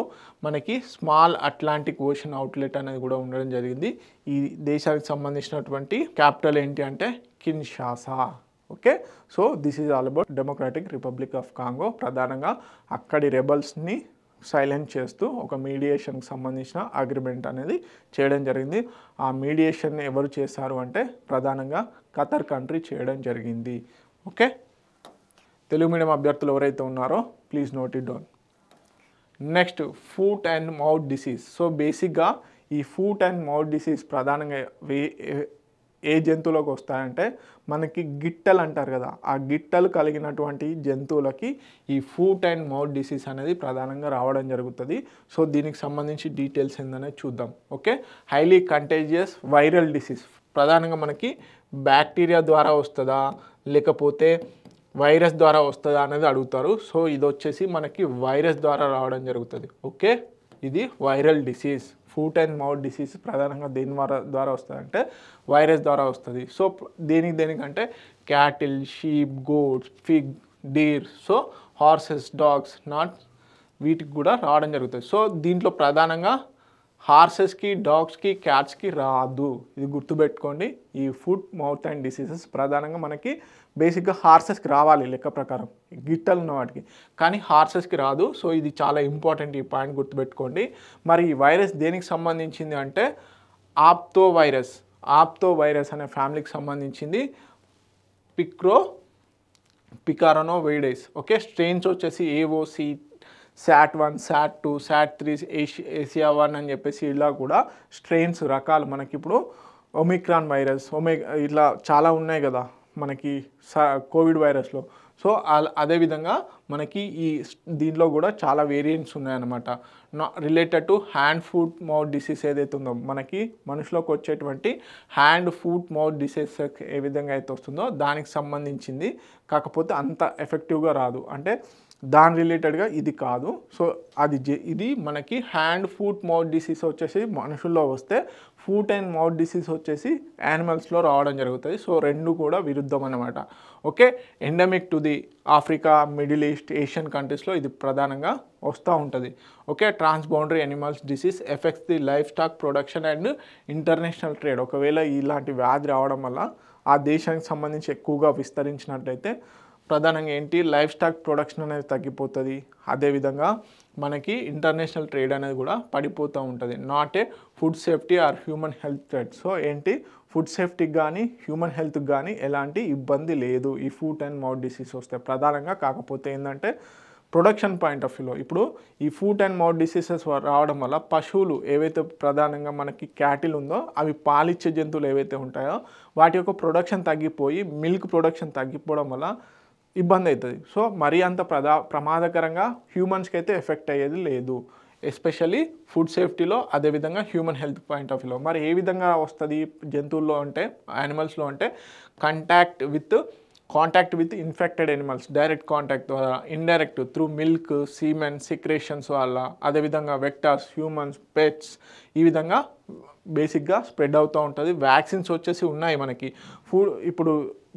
మనకి స్మాల్ అట్లాంటిక్ ఓషన్ అవుట్లెట్ అనేది కూడా ఉండడం జరిగింది. ఈ దేశానికి సంబంధించినటువంటి క్యాపిటల్ ఏంటి అంటే కిన్షాసా. Okay, so this is all about democratic republic of Congo. ప్రధానంగా అక్కడి రెబల్స్ని సైలెంట్ చేస్తూ ఒక మీడియేషన్కి సంబంధించిన అగ్రిమెంట్ అనేది చేయడం జరిగింది. ఆ మీడియేషన్ ఎవరు చేశారు అంటే ప్రధానంగా ఖతర్ కంట్రీ చేయడం జరిగింది. ఓకే, తెలుగు మీడియం అభ్యర్థులు ఎవరైతే ఉన్నారో please note it down. Next foot and mouth disease. So బేసిక్గా ఈ ఫుట్ అండ్ మౌత్ డిసీజ్ ప్రధానంగా ఏ జంతువులకు వస్తాయంటే మనకి గిట్టలు అంటారు కదా, ఆ గిట్టలు కలిగినటువంటి జంతువులకి ఈ ఫుట్ అండ్ మౌత్ డిసీజ్ అనేది ప్రధానంగా రావడం జరుగుతుంది. సో దీనికి సంబంధించి డీటెయిల్స్ ఏందనేది చూద్దాం. Okay, highly contagious viral disease. ప్రధానంగా మనకి బ్యాక్టీరియా ద్వారా వస్తుందా లేకపోతే వైరస్ ద్వారా వస్తుందా అనేది అడుగుతారు. సో ఇది వచ్చేసి మనకి వైరస్ ద్వారా రావడం జరుగుతుంది. ఓకే, ఇది viral disease. Foot and mouth disease ప్రధానంగా దేని ద్వారా వస్తుందంటే వైరస్ ద్వారా వస్తుంది. సో దేనికంటే cattle, sheep, goats, pig, deer, so horses, dogs, not వీటికి కూడా రావడం జరుగుతుంది. సో దీంట్లో ప్రధానంగా హార్సెస్కి, డాగ్స్కి, క్యాట్స్కి రాదు. ఇది గుర్తుపెట్టుకోండి. ఈ ఫుట్ మౌత్ అండ్ డిసీజెస్ ప్రధానంగా మనకి బేసిక్గా హార్సెస్కి రావాలి లెక్క ప్రకారం, గిట్టలు ఉన్న వాటికి, కానీ హార్సెస్కి రాదు. సో ఇది చాలా ఇంపార్టెంట్, ఈ పాయింట్ గుర్తుపెట్టుకోండి. మరి ఈ వైరస్ దేనికి సంబంధించింది అంటే ఆప్తో వైరస్ అనే ఫ్యామిలీకి సంబంధించింది. పికారనోవైడస్. ఓకే, స్ట్రెయిన్స్ వచ్చేసి AOC, SAT1, SAT2, SAT3, Asia 1 అని చెప్పేసి ఇలా కూడా స్ట్రెయిన్స్ రకాలు మనకి ఇప్పుడు ఒమిక్రాన్ వైరస్, ఇట్లా చాలా ఉన్నాయి కదా మనకి కోవిడ్ వైరస్లో. సో అదేవిధంగా మనకి దీంట్లో కూడా చాలా వేరియంట్స్ ఉన్నాయన్నమాట. Related to hand foot mouth disease ఏదైతే ఉందో మనకి మనుషులకు వచ్చేటువంటి హ్యాండ్ ఫుట్ మౌత్ డిసీజ్ ఏ విధంగా అయితే వస్తుందో దానికి సంబంధించింది. కాకపోతే అంత ఎఫెక్టివ్గా రాదు. అంటే దాని రిలేటెడ్గా ఇది కాదు. సో ఇది మనకి హ్యాండ్ ఫుట్ మౌత్ డిసీజ్ వచ్చేసి మనుషుల్లో వస్తే ఫుట్ అండ్ మౌత్ డిసీజ్ వచ్చేసి యానిమల్స్లో రావడం జరుగుతుంది. సో రెండు కూడా విరుద్ధం అన్నమాట. Okay, endemic to the Africa, middle east, Asian కంట్రీస్లో ఇది ప్రధానంగా వస్తూ ఉంటుంది. Okay, transboundary animals disease effects the life stock production and international trade. ఒకవేళ ఇలాంటి వ్యాధి రావడం వల్ల ఆ దేశానికి సంబంధించి ఎక్కువగా విస్తరించినట్లయితే ప్రధానంగా ఏంటి, లైఫ్ స్టాక్ ప్రొడక్షన్ అనేది తగ్గిపోతుంది. అదేవిధంగా మనకి ఇంటర్నేషనల్ ట్రేడ్ అనేది కూడా పడిపోతూ ఉంటుంది. Not a food safety or human health threat. So ఏంటి, ఫుడ్ సేఫ్టీకి కానీ హ్యూమన్ హెల్త్కి కానీ ఎలాంటి ఇబ్బంది లేదు ఈ ఫుట్ అండ్ మౌత్ డిసీజ్ వస్తే ప్రధానంగా. కాకపోతే ఏంటంటే ప్రొడక్షన్ పాయింట్ ఆఫ్ వ్యూలో ఇప్పుడు ఈ ఫుట్ అండ్ మౌత్ డిసీజెస్ రావడం వల్ల పశువులు ఏవైతే ప్రధానంగా మనకి క్యాటిల్ ఉందో అవి పాలిచ్చే జంతువులు ఏవైతే ఉంటాయో వాటి యొక్క ప్రొడక్షన్ తగ్గిపోయి మిల్క్ ప్రొడక్షన్ తగ్గిపోవడం వల్ల ఇబ్బంది అవుతుంది. సో మరీ అంత ప్రమాదకరంగా హ్యూమన్స్కి అయితే ఎఫెక్ట్ అయ్యేది లేదు, ఎస్పెషల్లీ ఫుడ్ సేఫ్టీలో, అదేవిధంగా హ్యూమన్ హెల్త్ పాయింట్ ఆఫ్ వ్యూలో. మరి ఏ విధంగా వస్తుంది జంతువుల్లో అంటే, యానిమల్స్లో అంటే contact with infected animals, direct contact ద్వారా, indirect through milk, semen, secretions వల్ల, అదేవిధంగా వెక్టార్స్, హ్యూమన్స్, పెట్స్, ఈ విధంగా బేసిక్గా స్ప్రెడ్ అవుతూ ఉంటుంది. వ్యాక్సిన్స్ వచ్చేసి ఉన్నాయి మనకి. ఇప్పుడు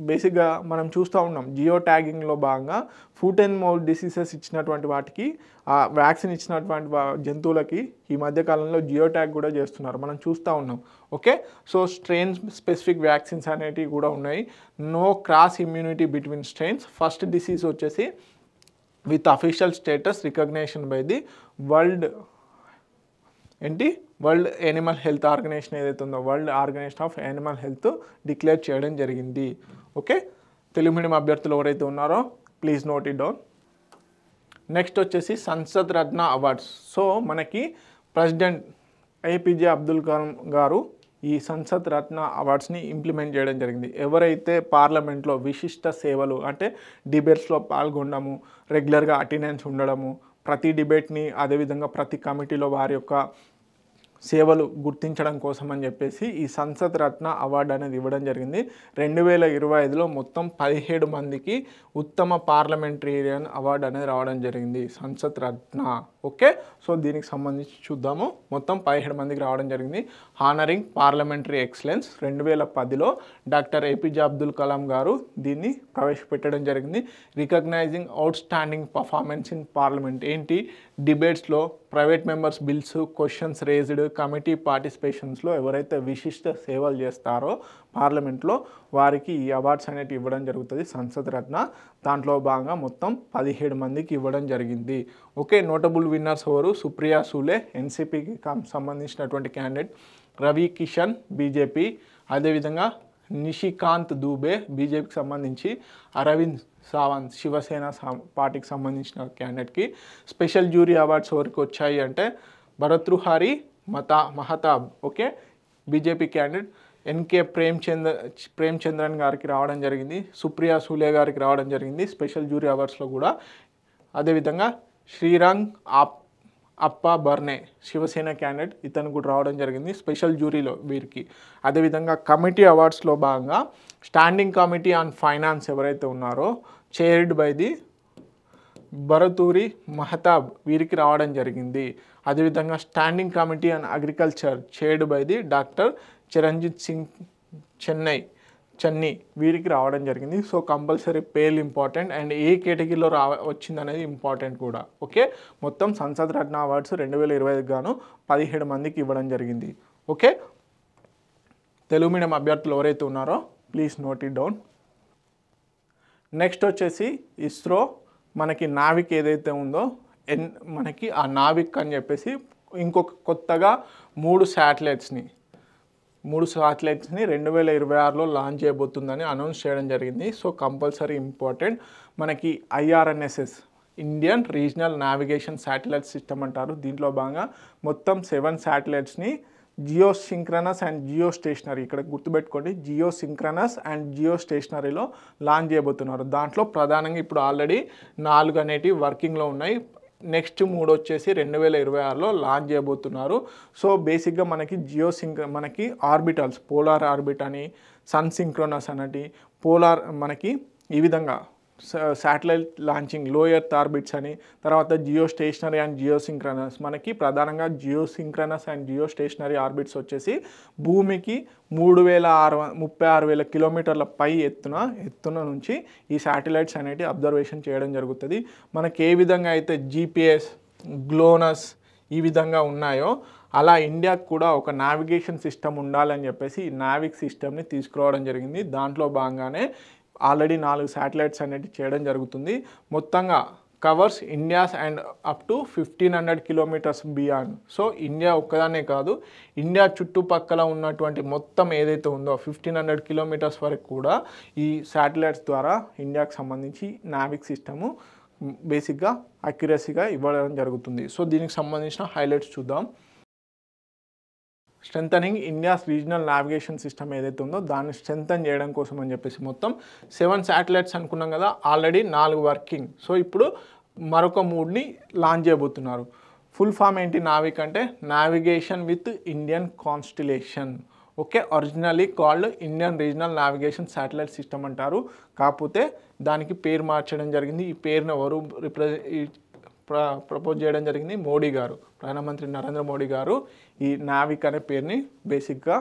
బేసిక్గా మనం చూస్తూ ఉన్నాం జియో ట్యాగింగ్లో భాగంగా ఫుట్ అండ్ మౌత్ డిసీజెస్ ఇచ్చినటువంటి వాటికి ఆ వ్యాక్సిన్ ఇచ్చినటువంటి జంతువులకి ఈ మధ్యకాలంలో జియో ట్యాగ్ కూడా చేస్తున్నారు, మనం చూస్తూ ఉన్నాం. Okay, so strain specific vaccines అనేటివి కూడా ఉన్నాయి. No cross immunity between strains. First disease వచ్చేసి with official status recognition by the world animal health organization ఏదైతే ఉందో, world organization of animal health declare చేయడం జరిగింది. ఓకే, తెలుగు మీడియం అభ్యర్థులు ఎవరైతే ఉన్నారో please note it down. Next వచ్చేసి సంసద్ రత్న అవార్డ్స్. సో మనకి ప్రెసిడెంట్ ఏపీజే అబ్దుల్ కలాం గారు ఈ సంసద్ రత్న అవార్డ్స్ని ఇంప్లిమెంట్ చేయడం జరిగింది. ఎవరైతే పార్లమెంట్లో విశిష్ట సేవలు అంటే డిబేట్స్లో పాల్గొనడము, రెగ్యులర్గా అటెండెన్స్ ఉండడము, ప్రతి డిబేట్ని, అదేవిధంగా ప్రతి కమిటీలో వారి యొక్క సేవలు గుర్తించడం కోసం అని చెప్పేసి ఈ సంసద్ రత్న అవార్డు అనేది ఇవ్వడం జరిగింది. 2025లో మొత్తం 17 మందికి ఉత్తమ పార్లమెంటేరియన్ అవార్డు అనేది రావడం జరిగింది, సంసద్ రత్న. ఓకే, సో దీనికి సంబంధించి చూద్దాము. మొత్తం 17 మందికి రావడం జరిగింది. హానరింగ్ పార్లమెంటరీ ఎక్సలెన్స్ 2010లో డాక్టర్ ఏపీజే అబ్దుల్ కలాం గారు దీన్ని ప్రవేశపెట్టడం జరిగింది. Recognising outstanding performance in parliament. ఏంటి, డిబేట్స్లో, private members bills, questions raised, committee పార్టిసిపేషన్స్లో ఎవరైతే విశిష్ట సేవలు చేస్తారో పార్లమెంట్లో వారికి ఈ అవార్డ్స్ అనేవి ఇవ్వడం జరుగుతుంది, సంసద్ రత్న. దాంట్లో భాగంగా మొత్తం 17 మందికి ఇవ్వడం జరిగింది. ఓకే, నోటబుల్ విన్నర్స్ ఎవరు, సుప్రియా సూలే ఎన్సీపీకి సంబంధించినటువంటి క్యాండిడేట్, రవి కిషన్ బీజేపీ, అదేవిధంగా నిషికాంత్ దూబే బీజేపీకి సంబంధించి, అరవింద్ సావంత్ శివసేన పార్టీకి సంబంధించిన క్యాండిడేట్కి. స్పెషల్ జ్యూరీ అవార్డ్స్ ఎవరికి వచ్చాయి అంటే Bhartruhari Mahtab, okay, BJP candidate, NK Premachandran గారికి రావడం జరిగింది, సుప్రియా సూలే గారికి రావడం జరిగింది స్పెషల్ జ్యూరీ అవార్డ్స్లో కూడా. అదేవిధంగా శ్రీరంగ్ అప్పా బర్నే శివసేన క్యాండిడేట్, ఇతను కూడా రావడం జరిగింది స్పెషల్ జ్యూరీలో వీరికి. అదేవిధంగా కమిటీ అవార్డ్స్లో భాగంగా స్టాండింగ్ కమిటీ ఆన్ ఫైనాన్స్ ఎవరైతే ఉన్నారో చైర్డ్ బై ది భరతూరి మహతాబ్ వీరికి రావడం జరిగింది. అదేవిధంగా standing committee on agriculture chaired by the doctor Chiranjit Singh Channi వీరికి రావడం జరిగింది. సో కంపల్సరీ పేర్లు ఇంపార్టెంట్ అండ్ ఏ కేటగిరీలో వచ్చింది అనేది ఇంపార్టెంట్ కూడా. ఓకే, మొత్తం సంసద్ రత్న అవార్డ్స్ 2025 గాను 17 మందికి ఇవ్వడం జరిగింది. ఓకే, తెలుగు మీడియం అభ్యర్థులు ఎవరైతే ఉన్నారో please note it down. Next వచ్చేసి ఇస్రో మనకి నావిక్ ఏదైతే ఉందో మనకి ఆ నావిక్ అని చెప్పేసి ఇంకొక కొత్తగా 3 శాటిలైట్స్ని 2026లో లాంచ్ చేయబోతుందని అనౌన్స్ చేయడం జరిగింది. So compulsory important. మనకి IRNSS Indian regional navigation satellite system అంటారు. దీంట్లో భాగంగా మొత్తం 7 శాటిలైట్స్ని geosynchronous and geostationary, ఇక్కడ గుర్తుపెట్టుకోండి, జియో సింక్రనస్ అండ్ జియో స్టేషనరీలో లాంచ్ చేయబోతున్నారు. దాంట్లో ప్రధానంగా ఇప్పుడు ఆల్రెడీ 4 అనేటివి వర్కింగ్లో ఉన్నాయి. నెక్స్ట్ 3 వచ్చేసి 2026లో లాంచ్ చేయబోతున్నారు. సో బేసిక్గా మనకి మనకి ఆర్బిటల్స్, పోలార్ ఆర్బిట్ అని, సన్ సింక్రోనస్ అనేది, పోలార్ మనకి ఈ విధంగా satellite launching low earth orbits అని, తర్వాత geostationary and geosynchronous. మనకి ప్రధానంగా geosynchronous and geostationary orbits వచ్చేసి భూమికి 36,000 కిలోమీటర్ల పై ఎత్తున నుంచి ఈ శాటిలైట్స్ అనేవి అబ్జర్వేషన్ చేయడం జరుగుతుంది. మనకి ఏ విధంగా అయితే జీపీఎస్, గ్లోనస్ ఈ విధంగా ఉన్నాయో అలా ఇండియాకు కూడా ఒక నావిగేషన్ సిస్టమ్ ఉండాలని చెప్పేసి ఈ నావిక్ సిస్టమ్ని తీసుకురావడం జరిగింది. దాంట్లో భాగంగానే ఆల్రెడీ 4 శాటిలైట్స్ అనేవి చేయడం జరుగుతుంది. మొత్తంగా covers India's and up to 1500 kilometres beyond. So India ఒక్కదానే కాదు, ఇండియా చుట్టుపక్కల ఉన్నటువంటి మొత్తం ఏదైతే ఉందో 1500 కిలోమీటర్స్ వరకు కూడా ఈ శాటిలైట్స్ ద్వారా ఇండియాకు సంబంధించి నావిక్ సిస్టము బేసిక్గా అక్యురసీగా ఇవ్వడం జరుగుతుంది. సో దీనికి సంబంధించిన హైలైట్స్ చూద్దాం. Strengthening India's regional navigation system ఏదైతే ఉందో దాన్ని స్ట్రెంథన్ చేయడం కోసం అని చెప్పేసి మొత్తం 7 శాటిలైట్స్ అనుకున్నాం కదా, ఆల్రెడీ 4 వర్కింగ్. సో ఇప్పుడు మరొక 3ని లాంచ్ చేయబోతున్నారు. ఫుల్ ఫామ్ ఏంటి నావిక్ అంటే? Navigation with Indian constellation. Okay, originally called Indian regional navigation satellite system అంటారు. కాకపోతే దానికి పేరు మార్చడం జరిగింది. ఈ పేరును ఎవరు ప్రపోజ్ చేయడం జరిగింది? మోడీ గారు, ప్రధానమంత్రి నరేంద్ర మోడీ గారు ఈ నావిక్ అనే పేరుని బేసిక్గా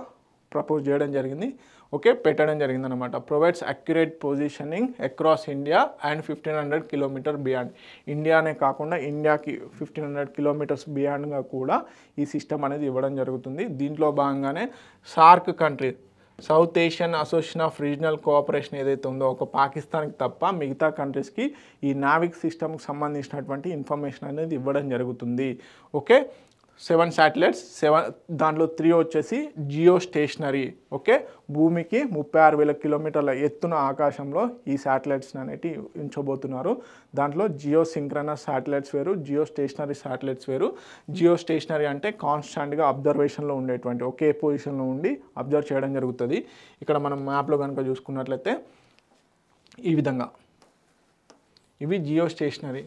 ప్రపోజ్ చేయడం జరిగింది. ఓకే, పెట్టడం జరిగింది అనమాట. Provides accurate positioning across India and 1500 kilometre beyond. ఇండియానే కాకుండా ఇండియాకి 1500 కిలోమీటర్స్ బియాండ్గా కూడా ఈ సిస్టమ్ అనేది ఇవ్వడం జరుగుతుంది. దీంట్లో భాగంగానే SAARC country, south Asian association of regional cooperation ఏదైతే ఉందో ఒక పాకిస్తాన్కి తప్ప మిగతా కంట్రీస్కి ఈ నావిక్ సిస్టమ్కి సంబంధించినటువంటి ఇన్ఫర్మేషన్ అనేది ఇవ్వడం జరుగుతుంది. ఓకే, 7 శాటిలైట్స్, దాంట్లో 3 వచ్చేసి జియో స్టేషనరీ. ఓకే, భూమికి 36,000 కిలోమీటర్ల ఎత్తున ఆకాశంలో ఈ శాటిలైట్స్ అనేవి ఉంచబోతున్నారు. దాంట్లో జియో సింక్రనస్ శాటిలైట్స్ వేరు, జియో స్టేషనరీ శాటిలైట్స్ వేరు. జియో స్టేషనరీ అంటే కాన్స్టాంట్గా అబ్జర్వేషన్లో ఉండేటువంటి ఒకే పొజిషన్లో ఉండి అబ్జర్వ్ చేయడం జరుగుతుంది. ఇక్కడ మనం మ్యాప్లో కనుక చూసుకున్నట్లయితే ఈ విధంగా ఇవి జియో స్టేషనరీ.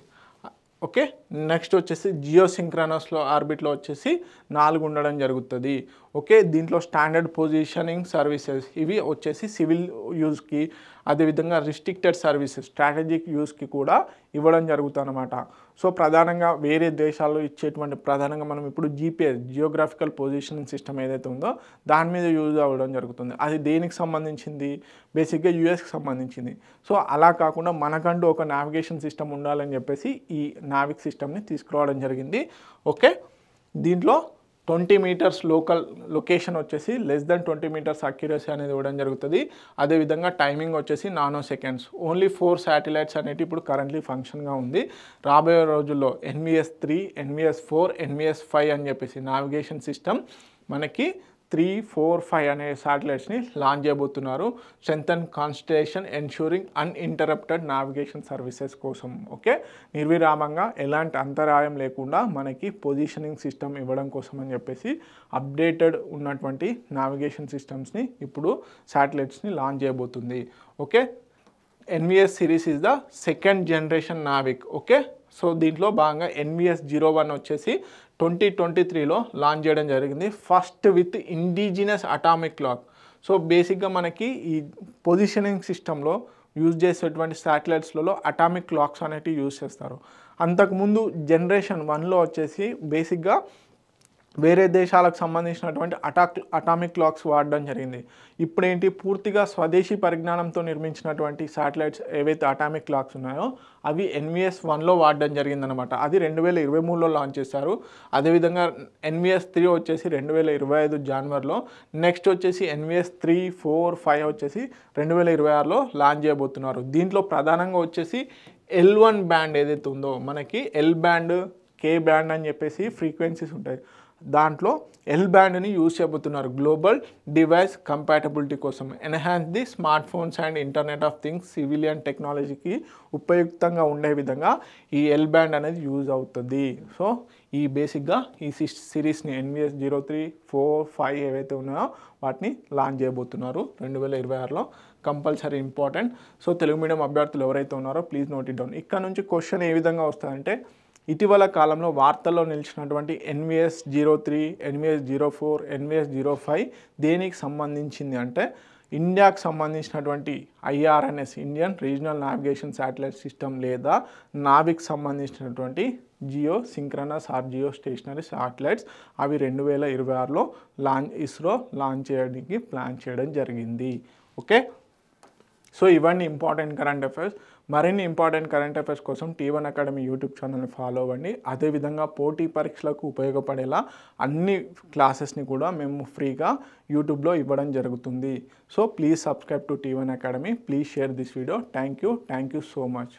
ఓకే, నెక్స్ట్ వచ్చేసి జియో సింక్రనస్లో ఆర్బిట్లో వచ్చేసి 4 ఉండడం జరుగుతుంది. ఓకే, దీంట్లో స్టాండర్డ్ పొజిషనింగ్ సర్వీసెస్ ఇవి వచ్చేసి సివిల్ యూజ్కి, అదేవిధంగా రిస్ట్రిక్టెడ్ సర్వీసెస్ స్ట్రాటజిక్ యూస్కి కూడా ఇవ్వడం జరుగుతుంది అనమాట. సో ప్రధానంగా వేరే దేశాల్లో ఇచ్చేటువంటి ప్రధానంగా మనం ఇప్పుడు జీపీఎస్, జియోగ్రాఫికల్ పొజిషనింగ్ సిస్టమ్ ఏదైతే ఉందో దాని మీద యూజ్ అవ్వడం జరుగుతుంది. అది దేనికి సంబంధించింది? బేసిక్గా యూఎస్కి సంబంధించింది. సో అలా కాకుండా మనకంటూ ఒక నావిగేషన్ సిస్టమ్ ఉండాలని చెప్పేసి ఈ నావిక్ సిస్టమ్ని తీసుకురావడం జరిగింది. ఓకే, దీంట్లో 20 మీటర్స్ లొకేషన్ వచ్చేసి లెస్ దెన్ 20 మీటర్స్ అక్యురసీ అనేది ఇవ్వడం జరుగుతుంది. అదేవిధంగా టైమింగ్ వచ్చేసి నానో సెకండ్స్. ఓన్లీ 4 శాటిలైట్స్ అనేవి ఇప్పుడు కరెంట్లీ ఫంక్షన్గా ఉంది. రాబోయే రోజుల్లో NVS-3, NVS-4, NVS-5 అని చెప్పేసి నావిగేషన్ సిస్టమ్ మనకి 3, 4, 5 అనే శాటిలైట్స్ని లాంచ్ చేయబోతున్నారు. Strengthen constellation ensuring uninterrupted navigation services కోసం. ఓకే, నిర్విరామంగా ఎలాంటి అంతరాయం లేకుండా మనకి పొజిషనింగ్ సిస్టమ్ ఇవ్వడం కోసం అని చెప్పేసి అప్డేటెడ్ ఉన్నటువంటి నావిగేషన్ సిస్టమ్స్ని ఇప్పుడు శాటిలైట్స్ని లాంచ్ చేయబోతుంది. Okay, NVS series is the second generation Navik. Okay, so దీంట్లో భాగంగా NVS-01 వచ్చేసి 2023లో లాంచ్ చేయడం జరిగింది. First with indigenous atomic clock. So బేసిక్గా మనకి ఈ పొజిషనింగ్ సిస్టంలో యూజ్ చేసేటువంటి శాటిలైట్స్లలో అటామిక్ క్లాక్స్ అనేటివి యూజ్ చేస్తారు. అంతకుముందు జనరేషన్ 1లో వచ్చేసి బేసిక్గా వేరే దేశాలకు సంబంధించినటువంటి అటామిక్ క్లాక్స్ వాడడం జరిగింది. ఇప్పుడేంటి పూర్తిగా స్వదేశీ పరిజ్ఞానంతో నిర్మించినటువంటి శాటిలైట్స్ ఏవైతే అటామిక్ క్లాక్స్ ఉన్నాయో అవి NVS-1లో వాడడం జరిగిందనమాట. అది 2023లో లాంచ్ చేశారు. అదేవిధంగా NVS-3 వచ్చేసి 2025 జనవరిలో, నెక్స్ట్ వచ్చేసి NVS-3, 4, 5 వచ్చేసి 2026లో లాంచ్ చేయబోతున్నారు. దీంట్లో ప్రధానంగా వచ్చేసి L1 బ్యాండ్ ఏదైతే ఉందో మనకి L బ్యాండ్, K బ్యాండ్ అని చెప్పేసి ఫ్రీక్వెన్సీస్ ఉంటాయి. దాంట్లో L బ్యాండ్ని యూజ్ చేయబోతున్నారు గ్లోబల్ డివైస్ కంపాటబిలిటీ కోసం. Enhance the smart phones and internet of things civilian టెక్నాలజీకి ఉపయుక్తంగా ఉండే విధంగా ఈ L బ్యాండ్ అనేది యూజ్ అవుతుంది. సో ఈ బేసిక్గా ఈ సిరీస్ని NVS-03, 4, 5 ఏవైతే ఉన్నాయో వాటిని లాంచ్ చేయబోతున్నారు 2026లో. Compulsory important. So Telugu medium అభ్యర్థులు ఎవరైతే ఉన్నారో ప్లీజ్ నోట్ ఇట్ డౌన్. ఇక్కడ నుంచి క్వశ్చన్ ఏ విధంగా వస్తుందంటే ఇటీవల కాలంలో వార్తల్లో నిలిచినటువంటి NVS-03, NVS-04, NVS-05 దేనికి సంబంధించింది అంటే ఇండియాకు సంబంధించినటువంటి IRNS Indian regional navigation satellite system లేదా నావిక్ సంబంధించినటువంటి geosynchronous or geostationary satellites అవి 2026లో ఇస్రో లాంచ్ చేయడానికి ప్లాన్ చేయడం జరిగింది. ఓకే, సో ఇవన్నీ ఇంపార్టెంట్ కరెంట్ అఫైర్స్. మరిన్ని ఇంపార్టెంట్ కరెంట్ అఫైర్స్ కోసం T1 అకాడమీ యూట్యూబ్ ఛానల్ని ఫాలో అవ్వండి. అదేవిధంగా పోటీ పరీక్షలకు ఉపయోగపడేలా అన్ని క్లాసెస్ని కూడా మేము ఫ్రీగా యూట్యూబ్లో ఇవ్వడం జరుగుతుంది. So please subscribe to T1 academy. Please share this video. Thank you so much.